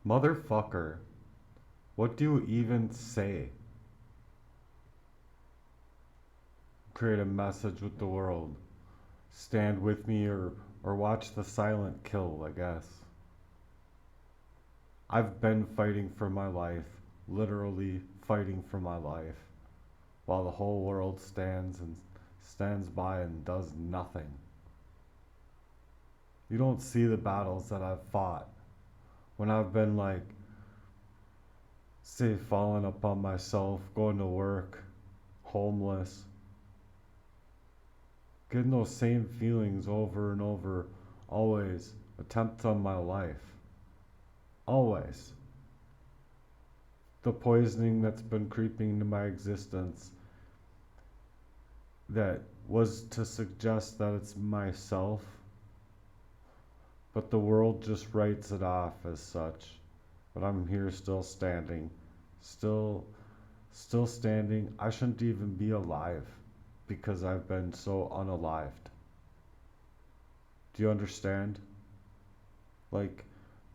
Motherfucker, what do you even say? Create a message with the world. Stand with me or watch the silent kill, I guess. I've been fighting for my life, literally fighting for my life, while the whole world stands by and does nothing. You don't see the battles that I've fought when I've been like, say, falling upon myself, going to work, homeless, getting those same feelings over and over, always attempts on my life. Always. The poisoning that's been creeping into my existence that was to suggest that it's myself, but the world just writes it off as such. But I'm here still standing. Still still standing. I shouldn't even be alive because I've been so unalived. Do you understand? Like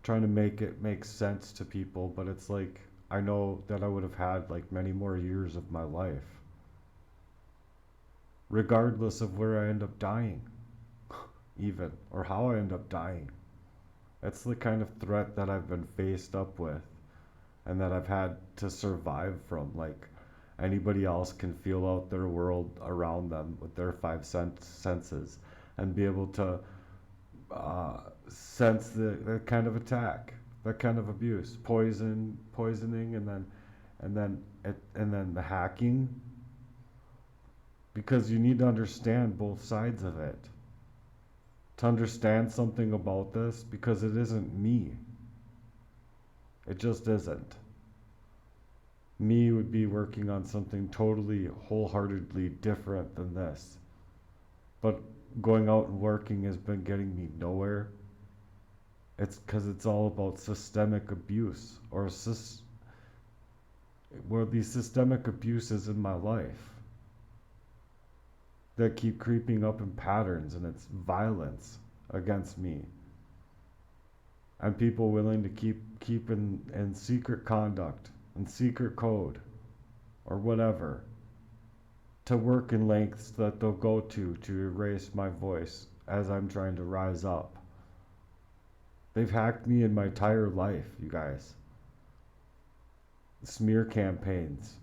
trying to make it make sense to people, but it's like I know that I would have had like many more years of my life, regardless of where I end up dying, even, or how I end up dying. That's the kind of threat that I've been faced up with and that I've had to survive from. Like anybody else can feel out their world around them with their senses and be able to sense that kind of attack, that kind of abuse, poisoning, and then the hacking. Because you need to understand both sides of it to understand something about this, because it isn't me. It just isn't. Me would be working on something totally, wholeheartedly different than this. But going out and working has been getting me nowhere. It's because it's all about systemic abuse or these systemic abuses in my life that keep creeping up in patterns, and it's violence against me. And people willing to keep in secret conduct and secret code or whatever to work in lengths that they'll go to erase my voice as I'm trying to rise up. They've hacked me in my entire life, you guys. Smear campaigns,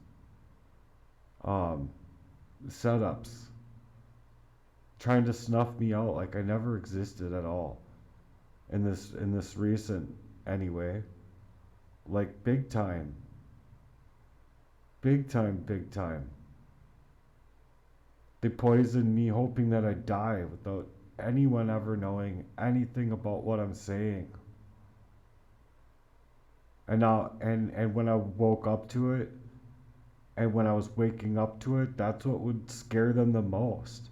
um, setups, trying to snuff me out like I never existed at all. In this recent anyway, like big time, big time, big time. They poisoned me hoping that I die without anyone ever knowing anything about what I'm saying. And when I woke up to it, and when I was waking up to it, that's what would scare them the most.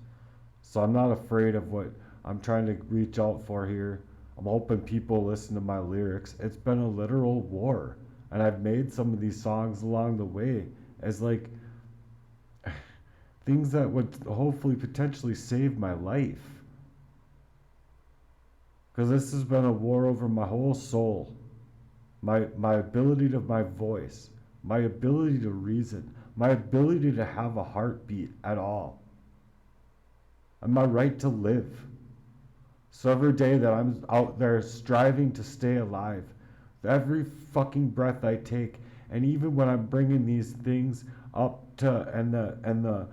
So I'm not afraid of what I'm trying to reach out for here. I'm hoping people listen to my lyrics. It's been a literal war, and I've made some of these songs along the way as like things that would hopefully potentially save my life. Because this has been a war over my whole soul, my ability to my voice, my ability to reason, my ability to have a heartbeat at all, and my right to live. So every day that I'm out there striving to stay alive, every fucking breath I take, and even when I'm bringing these things up to and the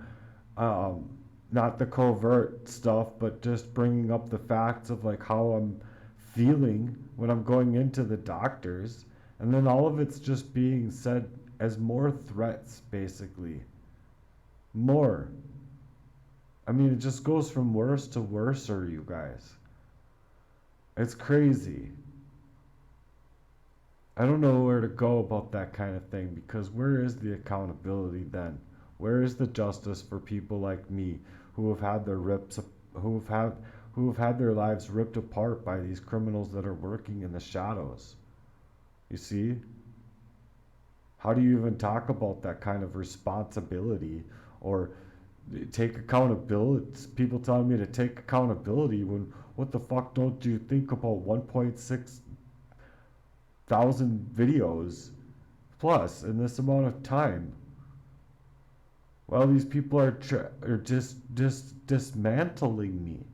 um not the covert stuff, but just bringing up the facts of like how I'm feeling when I'm going into the doctors, and then all of it's just being said as more threats, basically. More. I mean, it just goes from worse to worser, you guys. It's crazy. I don't know where to go about that kind of thing, because where is the accountability then? Where is the justice for people like me who have had their rips who have had who have had their lives ripped apart by these criminals that are working in the shadows? You see? How do you even talk about that kind of responsibility or take accountability? People telling me to take accountability when what the fuck don't you think about 1.6 thousand videos plus in this amount of time. Well, these people are just dismantling me,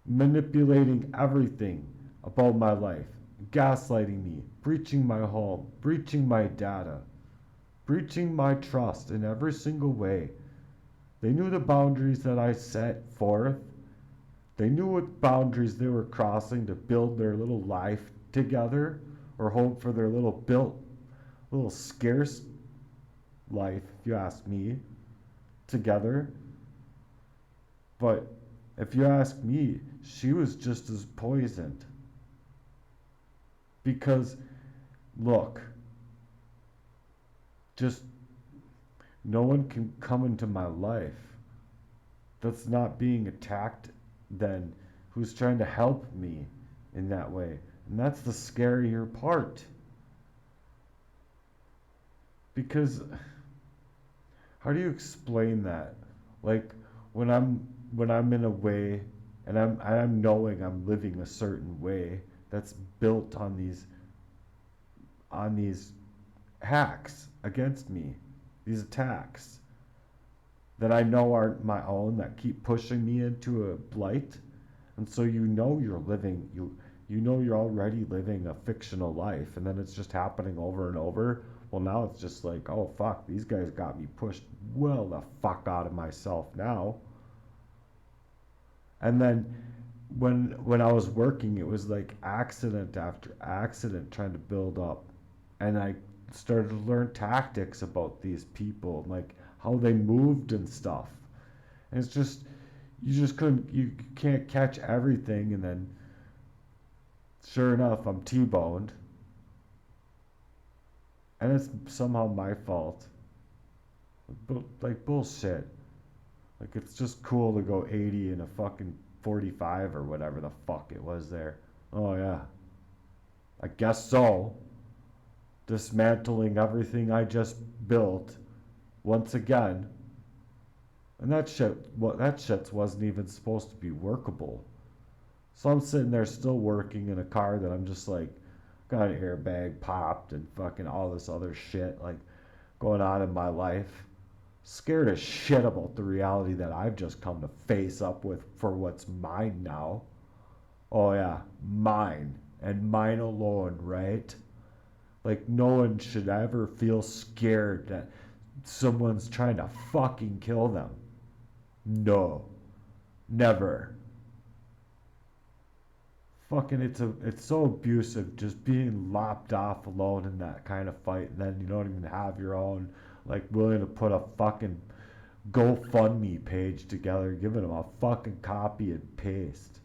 manipulating everything about my life, gaslighting me, breaching my home, breaching my data, breaching my trust in every single way. They knew the boundaries that I set forth. They knew what boundaries they were crossing to build their little life together, or hope for their little scarce life, if you ask me, together. But if you ask me, she was just as poisoned. Because, look, just no one can come into my life that's not being attacked then, who's trying to help me in that way. And that's the scarier part. Because how do you explain that? Like when I'm in a way and I'm knowing I'm living a certain way that's built on these hacks against me, these attacks that I know aren't my own, that keep pushing me into a blight. And so you know you're already living a fictional life, and then it's just happening over and over. Well, now it's just like, oh fuck, these guys got me pushed well the fuck out of myself now. And then when I was working, it was like accident after accident trying to build up. And I started to learn tactics about these people, like how they moved and stuff. And it's just, you can't catch everything. And then sure enough, I'm T-boned. And it's somehow my fault. But like bullshit. Like it's just cool to go 80 in a fucking 45 or whatever the fuck it was there. Oh yeah. I guess so. Dismantling everything I just built once again. And that shit wasn't even supposed to be workable. So I'm sitting there still working in a car that I'm just like, got an airbag popped and fucking all this other shit like going on in my life. Scared as shit about the reality that I've just come to face up with for what's mine now. Oh yeah, mine and mine alone, right? Like no one should ever feel scared that someone's trying to fucking kill them. No. Never. Fucking it's so abusive just being lopped off alone in that kind of fight, and then you don't even have your own, like, willing to put a fucking GoFundMe page together, giving them a fucking copy and paste.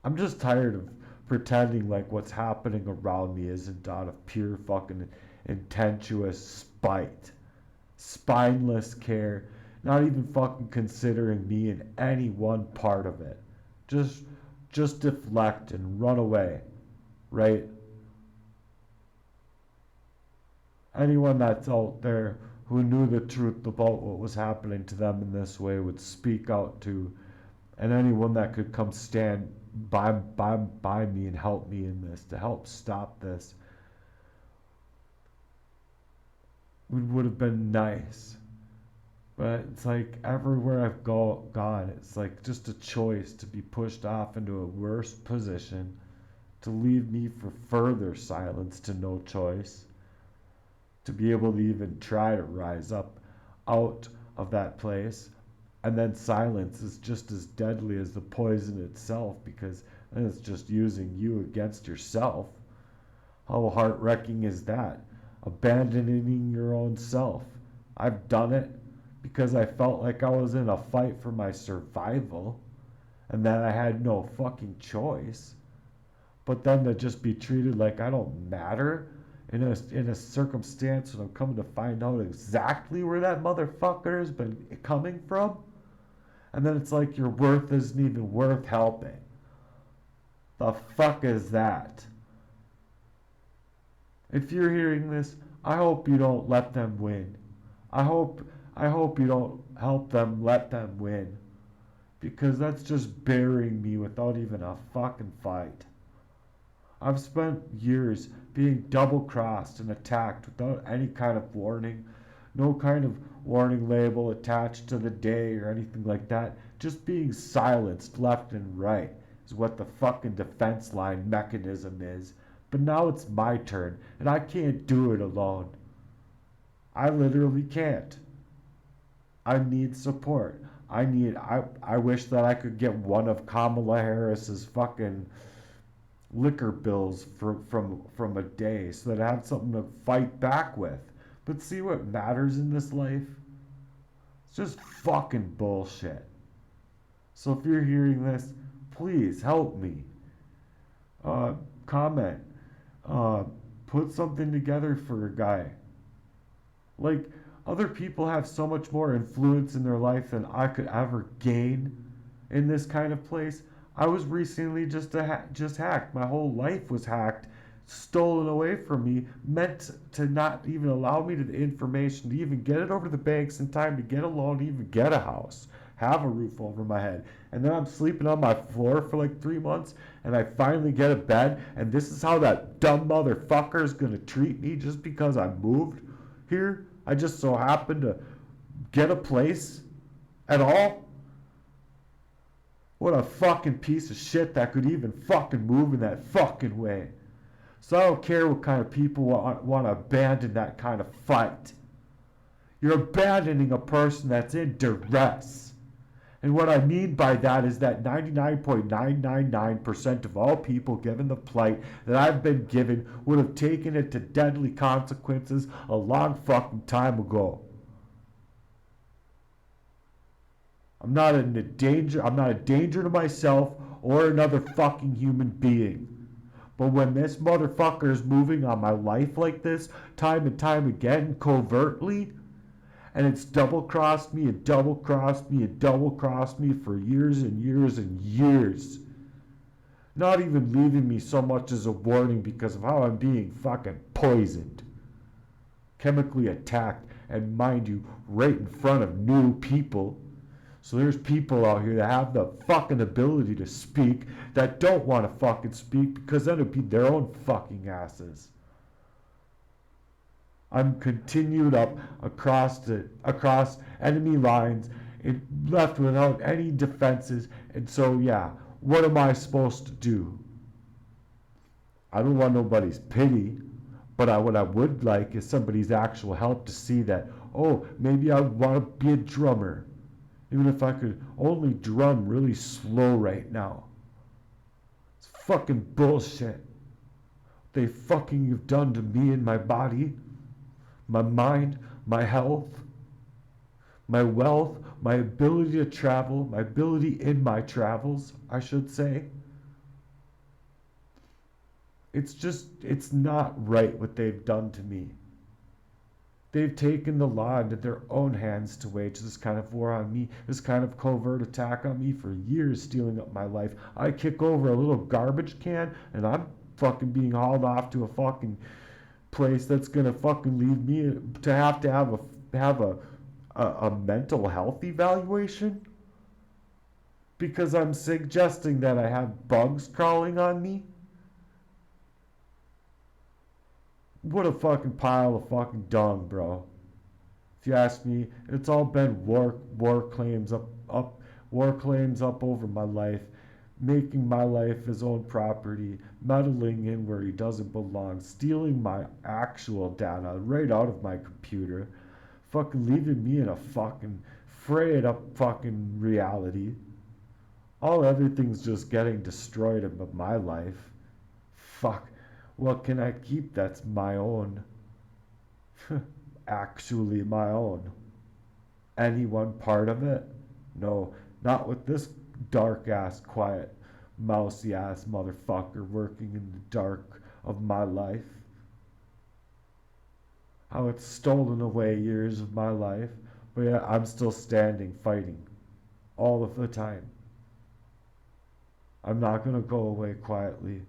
I'm just tired of pretending like what's happening around me isn't out of pure fucking intentuous spite, spineless care, not even fucking considering me in any one part of it. Just deflect and run away, right? Anyone that's out there who knew the truth about what was happening to them in this way would speak out to, and anyone that could come stand by me and help me in this, to help stop this, would have been nice. But it's like everywhere I've gone, it's like just a choice to be pushed off into a worse position, to leave me for further silence to no choice, to be able to even try to rise up out of that place. And then silence is just as deadly as the poison itself, because then it's just using you against yourself. How heart-wrecking is that? Abandoning your own self. I've done it because I felt like I was in a fight for my survival and that I had no fucking choice. But then to just be treated like I don't matter in a circumstance when I'm coming to find out exactly where that motherfucker has been coming from. And then it's like your worth isn't even worth helping. The fuck is that? If you're hearing this, I hope you don't let them win. I hope you don't help them let them win. Because that's just burying me without even a fucking fight. I've spent years being double crossed and attacked without any kind of warning, no kind of warning label attached to the day or anything like that. Just being silenced left and right is what the fucking defense line mechanism is. But now it's my turn, and I can't do it alone. I literally can't. I need support. I wish that I could get one of Kamala Harris's fucking liquor bills from a day so that I had something to fight back with. But see what matters in this life? It's just fucking bullshit. So if you're hearing this, please help me. Comment. Uh, Put something together for a guy. Like, other people have so much more influence in their life than I could ever gain in this kind of place. I was recently just hacked. My whole life was hacked, stolen away from me, meant to not even allow me to the information to even get it over to the banks in time to get a loan, to even get a house, have a roof over my head. And then I'm sleeping on my floor for like 3 months, and I finally get a bed, and this is how that dumb motherfucker is gonna treat me just because I moved here. I just so happened to get a place at all. What a fucking piece of shit that could even fucking move in that fucking way. So I don't care what kind of people want to abandon that kind of fight. You're abandoning a person that's in duress. And what I mean by that is that 99.999% of all people given the plight that I've been given would have taken it to deadly consequences a long fucking time ago. I'm not a danger to myself or another fucking human being. But when this motherfucker is moving on my life like this, time and time again, covertly, and it's double crossed me and double crossed me and double crossed me for years and years and years, not even leaving me so much as a warning because of how I'm being fucking poisoned, chemically attacked, and mind you, right in front of new people. So there's people out here that have the fucking ability to speak that don't want to fucking speak because then it'd be their own fucking asses. I'm continued up across enemy lines, left without any defenses, and so yeah, what am I supposed to do? I don't want nobody's pity, but what I would like is somebody's actual help to see that, oh, maybe I want to be a drummer. Even if I could only drum really slow right now. It's fucking bullshit. They fucking have done to me and my body, my mind, my health, my wealth, my ability to travel, my ability in my travels, I should say. It's not right what they've done to me. They've taken the law into their own hands to wage this kind of war on me, this kind of covert attack on me for years, stealing up my life. I kick over a little garbage can, and I'm fucking being hauled off to a fucking place that's gonna fucking leave me to have a mental health evaluation because I'm suggesting that I have bugs crawling on me. What a fucking pile of fucking dung, bro. If you ask me, it's all been war claims up over my life, making my life his own property, meddling in where he doesn't belong, stealing my actual data right out of my computer, fucking leaving me in a fucking frayed up fucking reality. Everything's just getting destroyed in my life. Fuck. What can I keep that's my own? Actually my own. Any one part of it? No, not with this dark ass, quiet, mousy ass motherfucker working in the dark of my life. How it's stolen away years of my life, but yet I'm still standing, fighting, all of the time. I'm not gonna go away quietly.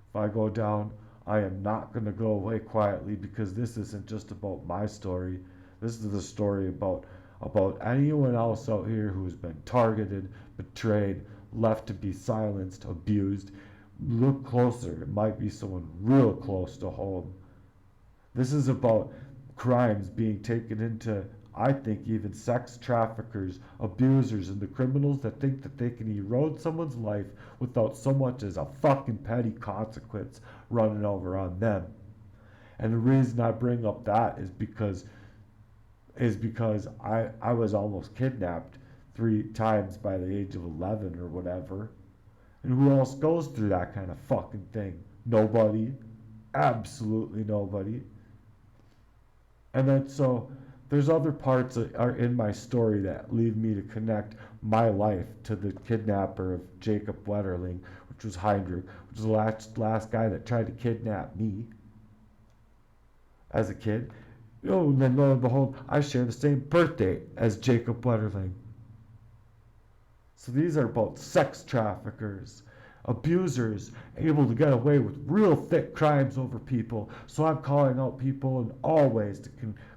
If I go down, I am not going to go away quietly because this isn't just about my story. This is the story about anyone else out here who has been targeted, betrayed, left to be silenced, abused, look closer. It might be someone real close to home. This is about crimes being taken into, I think, even sex traffickers, abusers, and the criminals that think that they can erode someone's life without so much as a fucking petty consequence running over on them. And the reason I bring up that is because I was almost kidnapped 3 times by the age of 11 or whatever. And who else goes through that kind of fucking thing? Nobody. Absolutely nobody. And then so there's other parts that are in my story that lead me to connect my life to the kidnapper of Jacob Wetterling, which was Heinrich, which was the last guy that tried to kidnap me as a kid. And then lo and behold, I share the same birthday as Jacob Wetterling. So these are both sex traffickers, abusers, able to get away with real thick crimes over people. So I'm calling out people in all ways to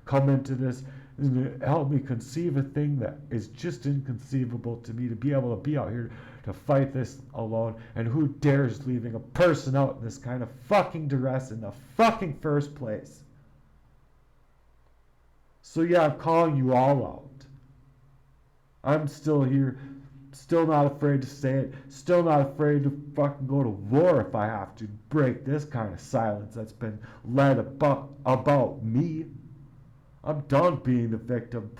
come into this and help me conceive a thing that is just inconceivable to me, to be able to be out here to fight this alone. And who dares leaving a person out in this kind of fucking duress in the fucking first place? So yeah, I'm calling you all out. I'm still here, still not afraid to say it, still not afraid to fucking go to war if I have to break this kind of silence that's been led about me. I'm done being the victim,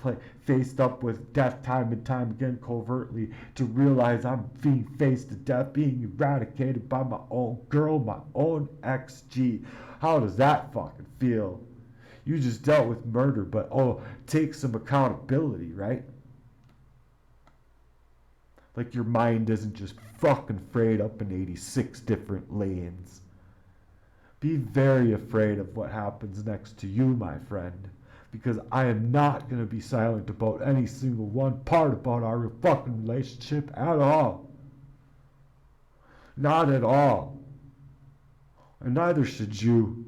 faced up with death time and time again covertly, to realize I'm being faced to death, being eradicated by my own girl, my own XG. How does that fucking feel? You just dealt with murder, but take some accountability, right? Like your mind isn't just fucking frayed up in 86 different lanes. Be very afraid of what happens next to you, my friend. Because I am not going to be silent about any single one part about our fucking relationship at all. Not at all. And neither should you.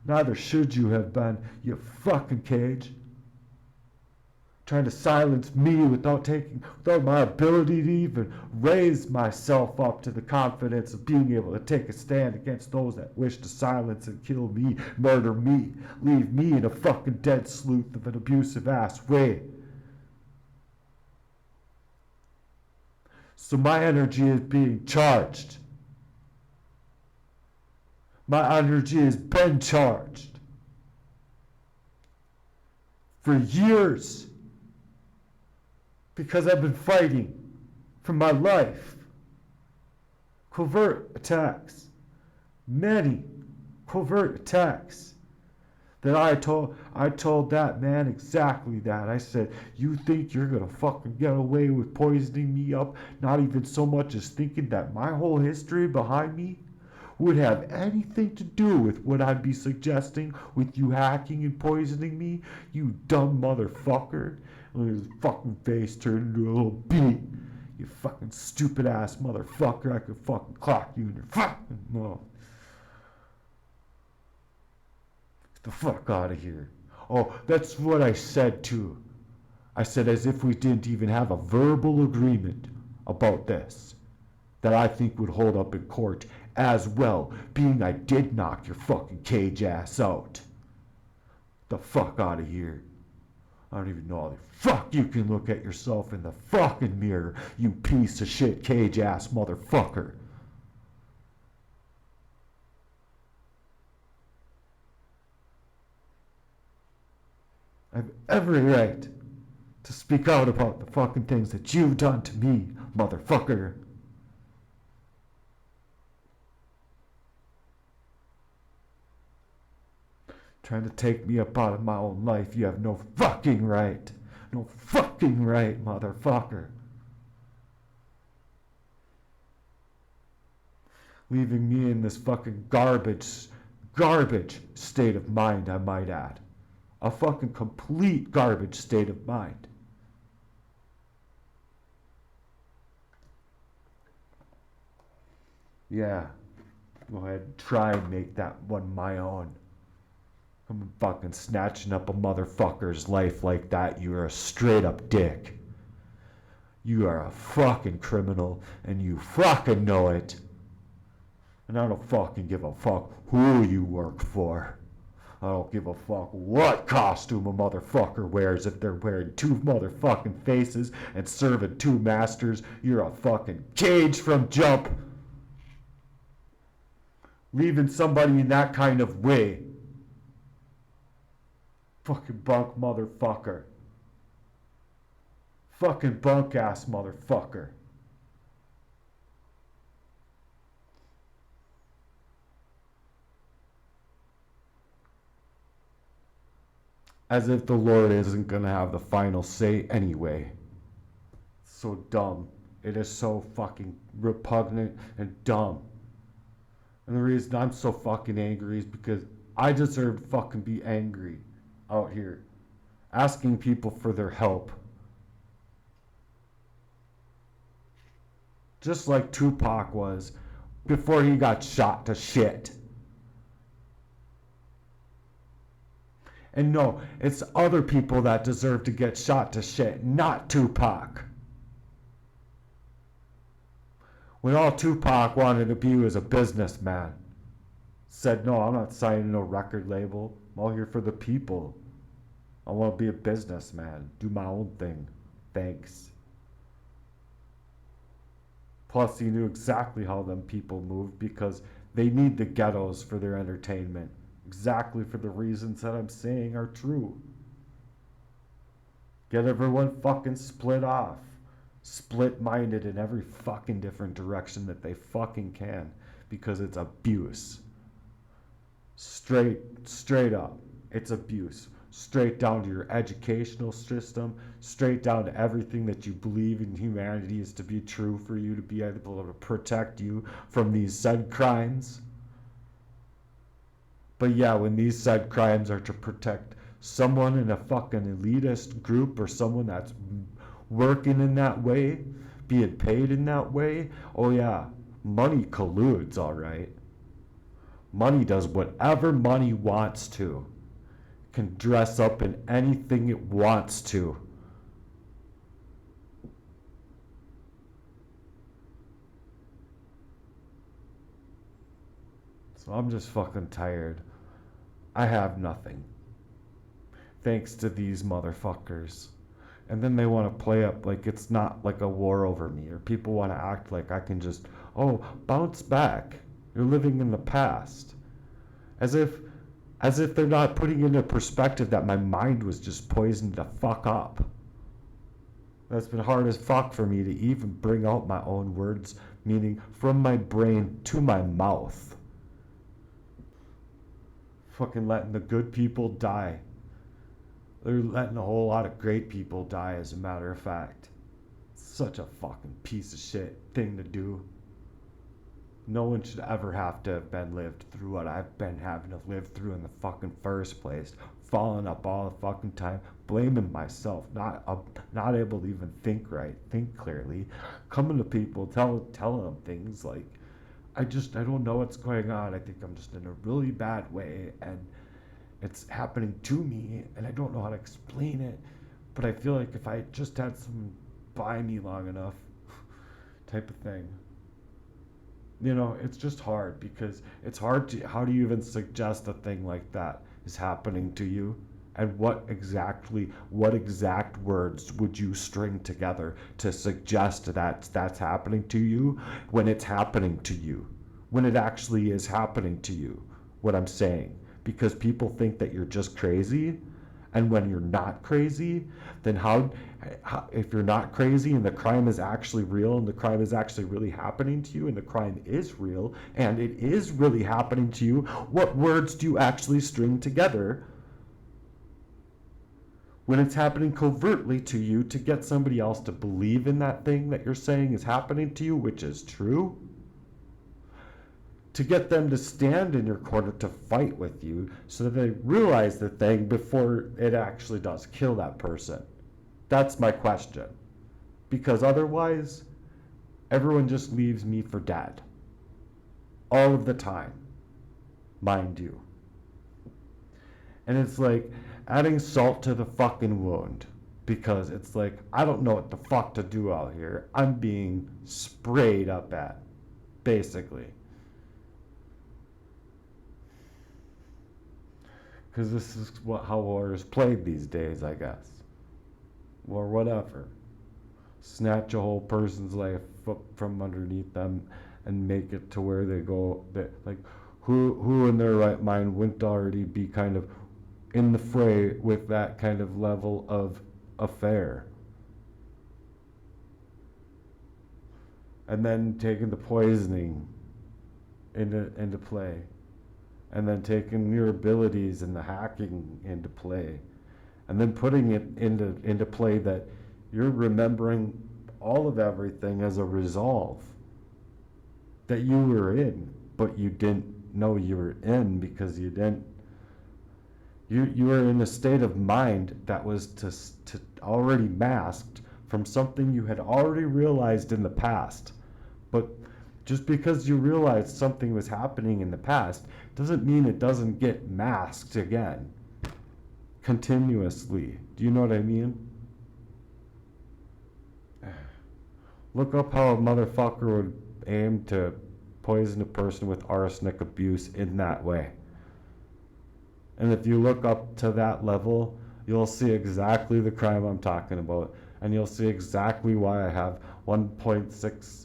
Neither should you have been, you fucking cage. Trying to silence me without my ability to even raise myself up to the confidence of being able to take a stand against those that wish to silence and kill me, murder me, leave me in a fucking dead sleuth of an abusive ass way. So my energy is being charged. My energy has been charged for years because I've been fighting for my life. Covert attacks, many covert attacks that I told that man exactly that. I said, you think you're gonna fucking get away with poisoning me up, not even so much as thinking that my whole history behind me would have anything to do with what I'd be suggesting with you hacking and poisoning me, you dumb motherfucker. And his fucking face turned into a little beat. You fucking stupid ass motherfucker, I could fucking clock you in your fucking mouth. Get the fuck out of here. Oh, that's what I said too. I said as if we didn't even have a verbal agreement about this that I think would hold up in court as well, being I did knock your fucking cage ass out. The fuck out of here. I don't even know how the fuck you can look at yourself in the fucking mirror, you piece of shit cage ass motherfucker. I have every right to speak out about the fucking things that you've done to me, motherfucker. Trying to take me up out of my own life. You have no fucking right. No fucking right, motherfucker. Leaving me in this fucking garbage state of mind, I might add. A fucking complete garbage state of mind. Yeah. Go ahead and try and make that one my own. I'm fucking snatching up a motherfucker's life like that. You are a straight up dick. You are a fucking criminal and you fucking know it. And I don't fucking give a fuck who you work for. I don't give a fuck what costume a motherfucker wears. If they're wearing two motherfucking faces and serving two masters, you're a fucking cage from jump. Leaving somebody in that kind of way. Fucking bunk motherfucker. Fucking bunk ass motherfucker. As if the Lord isn't gonna have the final say anyway. So dumb. It is so fucking repugnant and dumb. And the reason I'm so fucking angry is because I deserve to fucking be angry out here. Asking people for their help. Just like Tupac was before he got shot to shit. And no, it's other people that deserve to get shot to shit, not Tupac. When all Tupac wanted to be was a businessman. Said, no, I'm not signing no record label. I'm all here for the people. I want to be a businessman. Do my own thing. Thanks. Plus, he knew exactly how them people moved because they need the ghettos for their entertainment. Exactly for the reasons that I'm saying are true. Get everyone fucking split off. Split-minded in every fucking different direction that they fucking can. Because it's abuse. Straight up. It's abuse. Straight down to your educational system. Straight down to everything that you believe in humanity is to be true for you to be able to protect you from these said crimes. But yeah, when these said crimes are to protect someone in a fucking elitist group or someone that's working in that way, being paid in that way, oh yeah, money colludes, alright. Money does whatever money wants to. Can dress up in anything it wants to. So I'm just fucking tired. I have nothing. Thanks to these motherfuckers. And then they want to play up like it's not like a war over me. Or people want to act like I can just, oh, bounce back. You're living in the past. As if they're not putting into perspective that my mind was just poisoned to fuck up. That's been hard as fuck for me to even bring out my own words, meaning from my brain to my mouth. Fucking letting the good people die. They're letting a whole lot of great people die, as a matter of fact. Such a fucking piece of shit thing to do. No one should ever have to have been lived through what I've been having to live through in the fucking first place. Falling up all the fucking time, blaming myself, not able to even think right, think clearly, coming to people, telling them things like, I don't know what's going on. I think I'm just in a really bad way, and it's happening to me, and I don't know how to explain it, but I feel like if I just had someone by me long enough, type of thing. You know, it's just hard because it's hard to, how do you even suggest a thing like that is happening to you? And what exact words would you string together to suggest that that's happening to you when it's happening to you? When it actually is happening to you, what I'm saying. Because people think that you're just crazy, and when you're not crazy, then how if you're not crazy and the crime is actually real and the crime is actually really happening to you and the crime is real and it is really happening to you, what words do you actually string together when it's happening covertly to you to get somebody else to believe in that thing that you're saying is happening to you, which is true? To get them to stand in your corner to fight with you so that they realize the thing before it actually does kill that person. That's my question. Because otherwise, everyone just leaves me for dead. All of the time. Mind you. And it's like adding salt to the fucking wound. Because it's like, I don't know what the fuck to do out here. I'm being sprayed up at. Basically. Because this is how war is played these days, I guess. Or whatever. Snatch a whole person's life up from underneath them and make it to where they go. That, like, who in their right mind wouldn't already be kind of in the fray with that kind of level of affair? And then taking the poisoning into play. And then taking your abilities and the hacking into play. And then putting it into play that you're remembering all of everything as a resolve that you were in, but you didn't know you were in because you didn't. You were in a state of mind that was to already masked from something you had already realized in the past. But just because you realized something was happening in the past doesn't mean it doesn't get masked again continuously. Do you know what I mean? Look up how a motherfucker would aim to poison a person with arsenic abuse in that way. And if you look up to that level, you'll see exactly the crime I'm talking about. And you'll see exactly why I have 1.6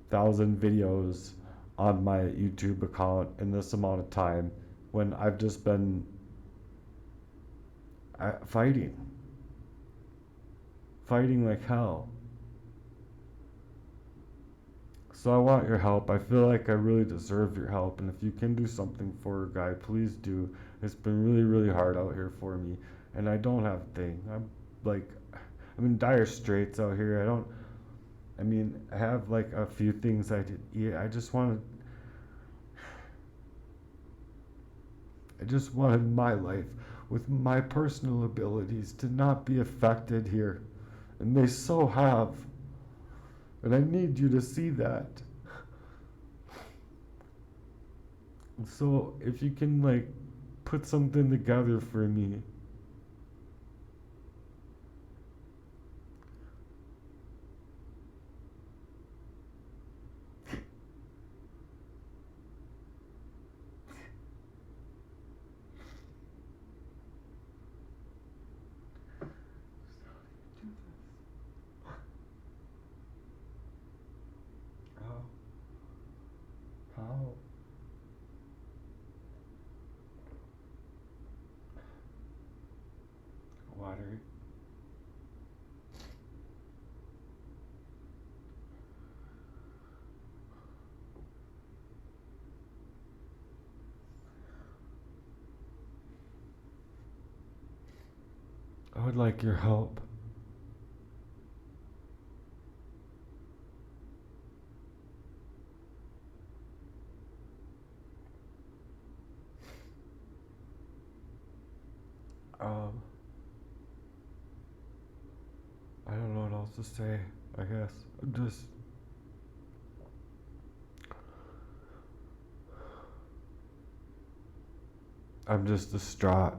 thousand videos on my YouTube account in this amount of time when I've just been fighting like hell. So I want your help. I feel like I really deserve your help, and if you can do something for a guy, please do. It's been really, really hard out here for me, and I don't have a thing. I'm in dire straits out here. I have like a few things I did. Yeah, I just wanted my life with my personal abilities to not be affected here, and they so have. And I need you to see that. So if you can like put something together for me. How? Water. I would like your help. I don't know what else to say, I guess. I'm just distraught.